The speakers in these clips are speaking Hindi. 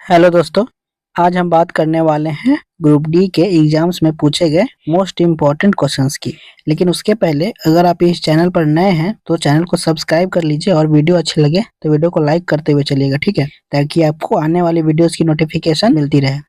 हेलो दोस्तों। आज हम बात करने वाले हैं ग्रुप डी के एग्जाम्स में पूछे गए मोस्ट इम्पॉर्टेंट क्वेश्चंस की। लेकिन उसके पहले अगर आप इस चैनल पर नए हैं तो चैनल को सब्सक्राइब कर लीजिए और वीडियो अच्छी लगे तो वीडियो को लाइक करते हुए चलिएगा, ठीक है, ताकि आपको आने वाली वीडियोस की नोटिफिकेशन मिलती रहे।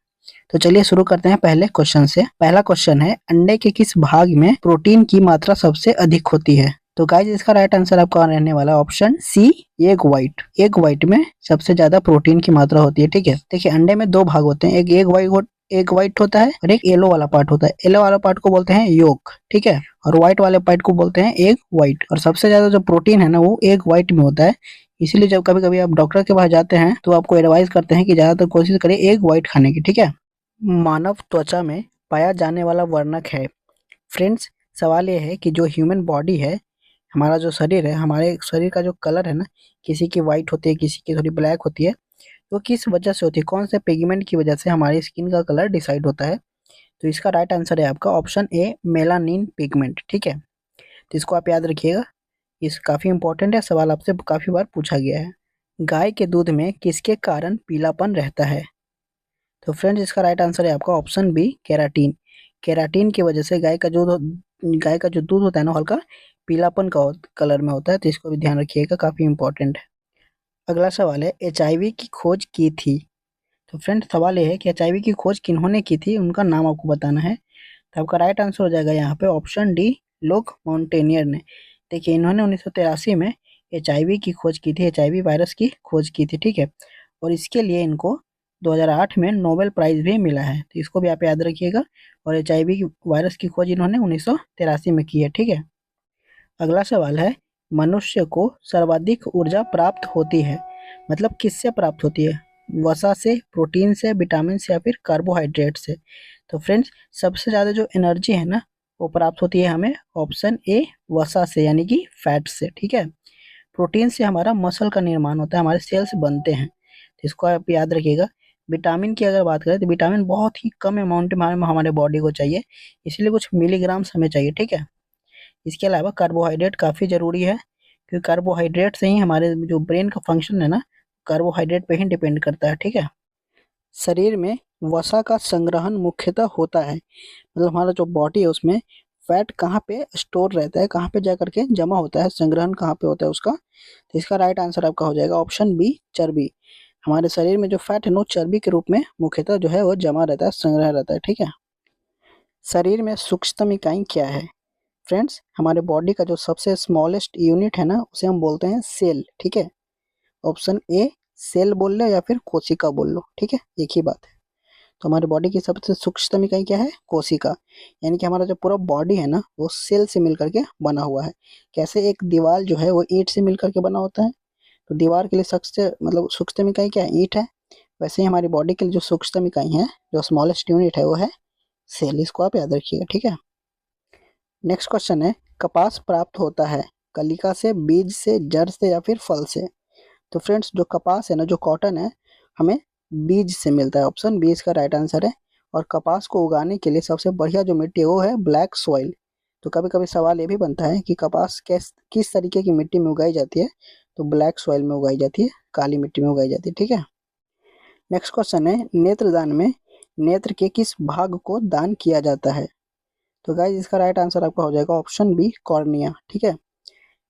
तो चलिए शुरू करते हैं पहले क्वेश्चन से। पहला क्वेश्चन है, अंडे के किस भाग में प्रोटीन की मात्रा सबसे अधिक होती है? तो गाइस इसका राइट आंसर आपका रहने वाला option C, egg white. Egg white में सबसे ज्यादा प्रोटीन की मात्रा होती है, ठीक है। देखिए अंडे में दो भाग होते हैं, एक एग व्हाइट होता है और एक येलो वाला पार्ट होता है। येलो वाला पार्ट को बोलते हैं योक, ठीक है, और व्हाइट वाले पार्ट को बोलते हैं एग व्हाइट। और सबसे ज्यादा जो प्रोटीन है ना वो एग व्हाइट में होता है। इसीलिए जब कभी कभी आप डॉक्टर के पास जाते हैं तो आपको एडवाइस करते हैं कि ज्यादातर कोशिश करिए एग व्हाइट खाने की, ठीक है। मानव त्वचा में पाया जाने वाला वर्णक है। फ्रेंड्स, सवाल ये है कि जो ह्यूमन बॉडी है, हमारा जो शरीर है, हमारे शरीर का जो कलर है ना, किसी की वाइट होती है, किसी की थोड़ी ब्लैक होती है, वो किस वजह से होती है? कौन से पिगमेंट की वजह से हमारी स्किन का कलर डिसाइड होता है? तो इसका राइट आंसर है आपका ऑप्शन ए, मेलानिन पिगमेंट, ठीक है। तो इसको आप याद रखिएगा, इस काफ़ी इंपॉर्टेंट है, सवाल आपसे काफ़ी बार पूछा गया है। गाय के दूध में किसके कारण पीलापन रहता है? तो फ्रेंड्स इसका राइट आंसर है आपका ऑप्शन बी, केराटिन। केराटिन की वजह से गाय का जो दूध होता है ना, हल्का पीलापन का कलर में होता है, तो इसको भी ध्यान रखिएगा, काफ़ी इंपॉर्टेंट है। अगला सवाल है, एचआईवी की खोज की थी? तो फ्रेंड्स सवाल ये है कि एचआईवी की खोज किन्होंने की थी, उनका नाम आपको बताना है। तो आपका राइट आंसर हो जाएगा यहाँ पे ऑप्शन डी, लोक माउंटेनियर ने। देखिए इन्होंने 1983 में एचआईवी की खोज की थी, एचआईवी वायरस की खोज की थी, ठीक है। और इसके लिए इनको 2008 में नोबेल प्राइज भी मिला है, तो इसको भी आप याद रखिएगा। और एचआईवी वायरस की खोज इन्होंने 1983 में की है, ठीक है। अगला सवाल है, मनुष्य को सर्वाधिक ऊर्जा प्राप्त होती है, मतलब किससे प्राप्त होती है? वसा से, प्रोटीन से, विटामिन से या फिर कार्बोहाइड्रेट से? तो फ्रेंड्स सबसे ज़्यादा जो एनर्जी है ना वो प्राप्त होती है हमें ऑप्शन ए, वसा से, यानी कि फैट से, ठीक है। प्रोटीन से हमारा मसल का निर्माण होता है, हमारे सेल्स बनते हैं, तो इसको आप याद रखिएगा। विटामिन की अगर बात करें तो विटामिन बहुत ही कम अमाउंट में हमारे बॉडी को चाहिए, इसलिए कुछ मिलीग्राम्स हमें चाहिए, ठीक है। इसके अलावा कार्बोहाइड्रेट काफ़ी ज़रूरी है, क्योंकि कार्बोहाइड्रेट से ही हमारे जो ब्रेन का फंक्शन है ना, कार्बोहाइड्रेट पे ही डिपेंड करता है, ठीक है। शरीर में वसा का संग्रहण मुख्यतः होता है, मतलब हमारा जो बॉडी है उसमें फैट कहाँ पे स्टोर रहता है, कहाँ पे जा करके जमा होता है, संग्रहण कहाँ पे होता है उसका? तो इसका राइट आंसर आपका हो जाएगा ऑप्शन बी, चर्बी। हमारे शरीर में जो फैट है ना वो चर्बी के रूप में मुख्यतः जो है वो जमा रहता है, संग्रह रहता है, ठीक है। शरीर में सूक्ष्मतम इकाई क्या है? फ्रेंड्स हमारे बॉडी का जो सबसे स्मॉलेस्ट यूनिट है ना उसे हम बोलते हैं सेल, ठीक है। ऑप्शन ए, सेल बोल लो या फिर कोशिका बोल लो, ठीक है, एक ही बात है। तो हमारे बॉडी की सबसे सूक्ष्मतम इकाई क्या है? कोशिका। यानी कि हमारा जो पूरा बॉडी है ना वो सेल से मिल करके बना हुआ है। कैसे एक दीवार जो है वो ईंट से मिल करके बना होता है, तो दीवार के लिए सबसे मतलब सूक्ष्मतम इकाई क्या है? ईंट है। वैसे ही हमारी बॉडी के लिए जो सूक्ष्मतम इकाई है, जो स्मॉलेस्ट यूनिट है वो है सेल। इसको आप याद रखिएगा, ठीक है। नेक्स्ट क्वेश्चन है, कपास प्राप्त होता है कलिका से, बीज से, जड़ से या फिर फल से? तो फ्रेंड्स जो कपास है ना, जो कॉटन है, हमें बीज से मिलता है, ऑप्शन बी इसका राइट आंसर है। और कपास को उगाने के लिए सबसे बढ़िया जो मिट्टी है वो है ब्लैक सॉइल। तो कभी कभी सवाल ये भी बनता है कि कपास किस तरीके की मिट्टी में उगाई जाती है? तो ब्लैक सॉइल में उगाई जाती है, काली मिट्टी में उगाई जाती है, ठीक है। नेक्स्ट क्वेश्चन है, नेत्रदान में नेत्र के किस भाग को दान किया जाता है? तो गाइज इसका राइट आंसर आपका हो जाएगा ऑप्शन बी, कॉर्निया, ठीक है।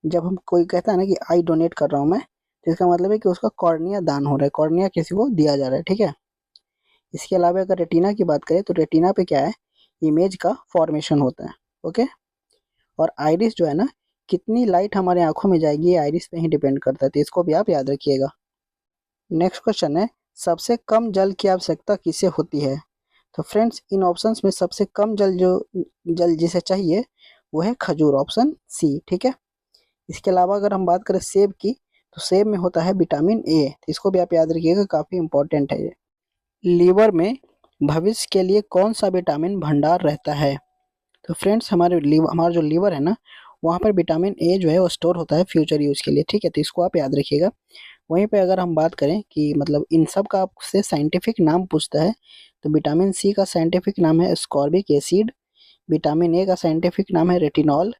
जब हम कोई कहता है ना कि आई डोनेट कर रहा हूँ मैं, तो इसका मतलब है कि उसका कॉर्निया दान हो रहा है, कॉर्निया किसी को दिया जा रहा है, ठीक है। इसके अलावा अगर रेटिना की बात करें तो रेटिना पे क्या है? इमेज का फॉर्मेशन होता है, ओके। और आइरिस जो है ना, कितनी लाइट हमारे आंखों में जाएगी ये आइरिस पे ही डिपेंड करता है, तो इसको भी आप याद रखिएगा। नेक्स्ट क्वेश्चन है, सबसे कम जल की आवश्यकता किसे होती है? तो फ्रेंड्स इन ऑप्शंस में सबसे कम जल जिसे चाहिए वो है खजूर, ऑप्शन सी, ठीक है। इसके अलावा अगर हम बात करें सेब की, तो सेब में होता है विटामिन ए, तो इसको भी आप याद रखिएगा, काफ़ी इंपॉर्टेंट है ये। लीवर में भविष्य के लिए कौन सा विटामिन भंडार रहता है? तो फ्रेंड्स हमारा जो लीवर है ना वहाँ पर विटामिन ए जो है वो स्टोर होता है फ्यूचर यूज़ के लिए, ठीक है, तो इसको आप याद रखिएगा। वहीं पे अगर हम बात करें कि मतलब इन सब का आपसे साइंटिफिक नाम पूछता है, तो विटामिन सी का साइंटिफिक नाम है स्कॉर्बिक एसिड, विटामिन ए का साइंटिफिक नाम है रेटिनॉल,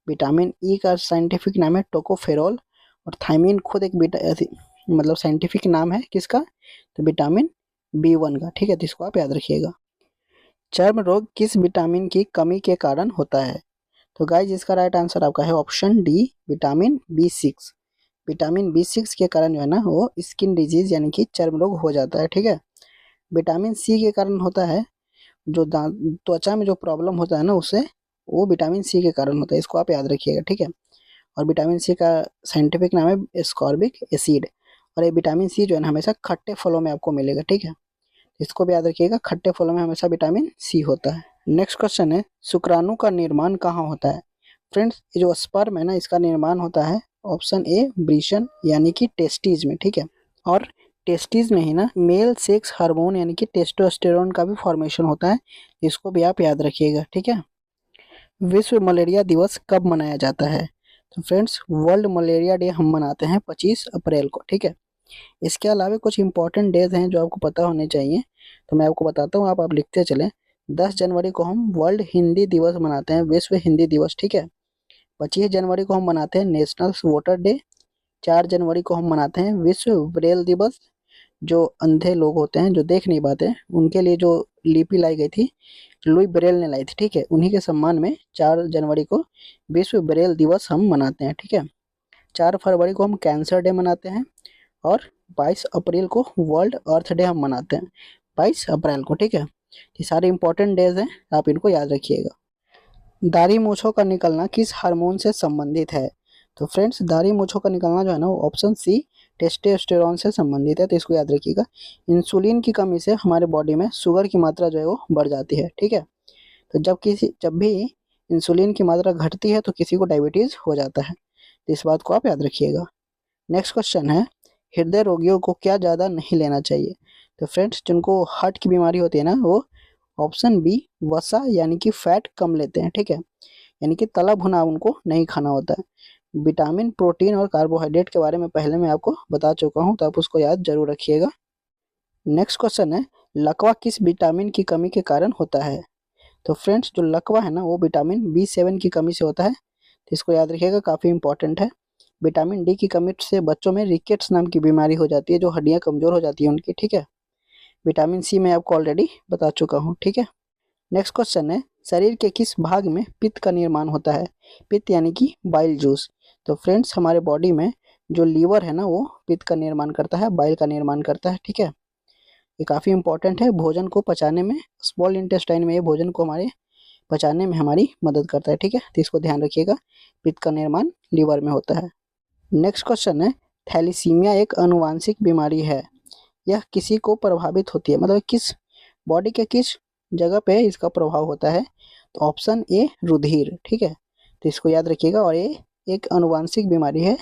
विटामिन ई का साइंटिफिक नाम है टोकोफेरॉल, और थायमीन खुद एक मतलब साइंटिफिक नाम है किसका? तो विटामिन B1 का, ठीक है, तो इसको आप याद रखिएगा। चर्म रोग किस विटामिन की कमी के कारण होता है? तो गाइस इसका राइट आंसर आपका है option D, vitamin B6। Vitamin B6 के कारण जो है ना वो स्किन डिजीज यानी कि चर्म रोग हो जाता है, ठीक है। विटामिन सी के कारण होता है, जो दांत त्वचा में जो प्रॉब्लम होता है ना उससे, वो विटामिन सी के कारण होता है, इसको आप याद रखिएगा, ठीक है। और विटामिन सी का साइंटिफिक नाम है एस्कॉर्बिक एसिड। और ये विटामिन सी जो है ना हमेशा खट्टे फलों में आपको मिलेगा, ठीक है। इसको भी याद रखिएगा, खट्टे फलों में हमेशा विटामिन सी होता है। नेक्स्ट क्वेश्चन है, शुक्राणु का निर्माण कहाँ होता है? फ्रेंड्स ये जो स्पर्म है ना इसका निर्माण होता है ऑप्शन ए, वृषण यानी कि टेस्टीज में, ठीक है। और टेस्टीज में ही ना मेल सेक्स हार्मोन यानी कि टेस्टोस्टेरोन का भी फॉर्मेशन होता है, इसको भी आप याद रखिएगा, ठीक है। विश्व मलेरिया दिवस कब मनाया जाता है? तो फ्रेंड्स वर्ल्ड मलेरिया डे हम मनाते हैं 25 अप्रैल को, ठीक है। इसके अलावा कुछ इंपॉर्टेंट डेज हैं जो आपको पता होने चाहिए, तो मैं आपको बताता हूँ, आप लिखते चलें। 10 जनवरी को हम वर्ल्ड हिंदी दिवस मनाते हैं, विश्व हिंदी दिवस, ठीक है। 25 जनवरी को हम मनाते हैं नेशनल वोटर डे। 4 जनवरी को हम मनाते हैं विश्व ब्रेल दिवस। जो अंधे लोग होते हैं जो देख नहीं पाते उनके लिए जो लिपि लाई गई थी, लुई ब्रेल ने लाई थी, ठीक है, उन्हीं के सम्मान में 4 जनवरी को विश्व ब्रेल दिवस हम मनाते हैं, ठीक है। 4 फरवरी को हम कैंसर डे मनाते हैं और 22 अप्रैल को वर्ल्ड अर्थ डे हम मनाते हैं, 22 अप्रैल को, ठीक है। ये सारे इंपॉर्टेंट डेज हैं, आप इनको याद रखिएगा। दाढ़ी मूंछों का निकलना किस हार्मोन से संबंधित है? तो फ्रेंड्स दाढ़ी मूंछों का निकलना जो है ना वो ऑप्शन सी, टेस्टोस्टेरोन से संबंधित है, तो इसको याद रखिएगा। इंसुलिन की कमी से हमारे बॉडी में शुगर की मात्रा जो है वो बढ़ जाती है, ठीक है। तो जब भी इंसुलिन की मात्रा घटती है तो किसी को डायबिटीज हो जाता है, तो इस बात को आप याद रखिएगा। नेक्स्ट क्वेश्चन है, हृदय रोगियों को क्या ज़्यादा नहीं लेना चाहिए? तो फ्रेंड्स जिनको हार्ट की बीमारी होती है ना वो ऑप्शन बी, वसा यानी कि फैट कम लेते हैं, ठीक है। यानी कि तला भुना उनको नहीं खाना होता है। विटामिन, प्रोटीन और कार्बोहाइड्रेट के बारे में पहले मैं आपको बता चुका हूँ, तो आप उसको याद जरूर रखिएगा। नेक्स्ट क्वेश्चन है, लकवा किस विटामिन की कमी के कारण होता है? तो फ्रेंड्स जो लकवा है ना वो विटामिन B7 की कमी से होता है, तो इसको याद रखिएगा, काफ़ी इंपॉर्टेंट है। विटामिन डी की कमी से बच्चों में रिकेट्स नाम की बीमारी हो जाती है, जो हड्डियां कमजोर हो जाती है उनकी, ठीक है। विटामिन सी मैं आपको ऑलरेडी बता चुका हूँ, ठीक है। नेक्स्ट क्वेश्चन है, शरीर के किस भाग में पित्त का निर्माण होता है? पित्त यानी कि बाइल जूस। तो फ्रेंड्स हमारे बॉडी में जो लीवर है ना वो पित्त का निर्माण करता है, बाइल का निर्माण करता है, ठीक है। ये काफ़ी इंपॉर्टेंट है, भोजन को पचाने में, स्मॉल इंटेस्टाइन में ये भोजन को हमारे पचाने में हमारी मदद करता है, ठीक है, तो इसको ध्यान रखिएगा, पित्त का निर्माण लीवर में होता है। नेक्स्ट क्वेश्चन है, थैलीसीमिया एक आनुवांशिक बीमारी है, यह किसी को प्रभावित होती है, मतलब किस बॉडी के किस जगह पे इसका प्रभाव होता है? तो ऑप्शन ए, रुधिर, ठीक है, तो इसको याद रखिएगा। और ये एक आनुवांशिक बीमारी है,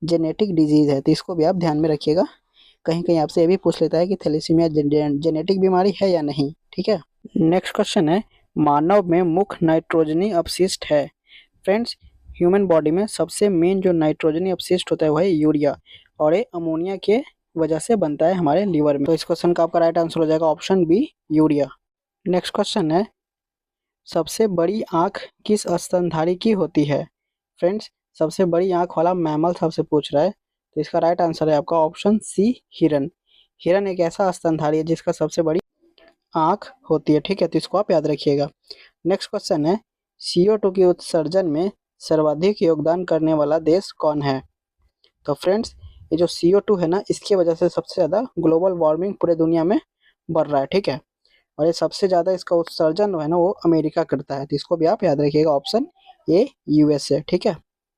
जेनेटिक डिजीज है, तो इसको भी आप ध्यान में रखिएगा। कहीं कहीं आपसे ये भी पूछ लेता है कि थैलीसीमिया जेनेटिक बीमारी है या नहीं, ठीक है। नेक्स्ट क्वेश्चन है, मानव में मुख्य नाइट्रोजनी अपशिष्ट है? फ्रेंड्स ह्यूमन बॉडी में सबसे मेन जो नाइट्रोजनी अपशिष्ट होता है वह है यूरिया, और ये अमोनिया के वजह से बनता है हमारे लीवर में, तो इस क्वेश्चन का आपका राइट आंसर हो जाएगा option B, urea. Next question है, सबसे बड़ी आंख किस स्तनधारी की होती है? फ्रेंड्स सबसे बड़ी आंख वाला मैमल सबसे पूछ रहा है, तो इसका राइट आंसर है आपका ऑप्शन सी, हिरन। हिरन एक ऐसा स्तनधारी है जिसका सबसे बड़ी आंख होती है, ठीक है, तो इसको आप याद रखिएगा। नेक्स्ट क्वेश्चन है, CO2 के उत्सर्जन में सर्वाधिक योगदान करने वाला देश कौन है? तो फ्रेंड्स ये जो CO2 है ना इसकी वजह से सबसे ज़्यादा ग्लोबल वार्मिंग पूरे दुनिया में बढ़ रहा है, ठीक है। और ये सबसे ज़्यादा इसका उत्सर्जन है ना वो अमेरिका करता है, तो इसको भी आप याद रखिएगा, ऑप्शन ए, USA, ठीक है।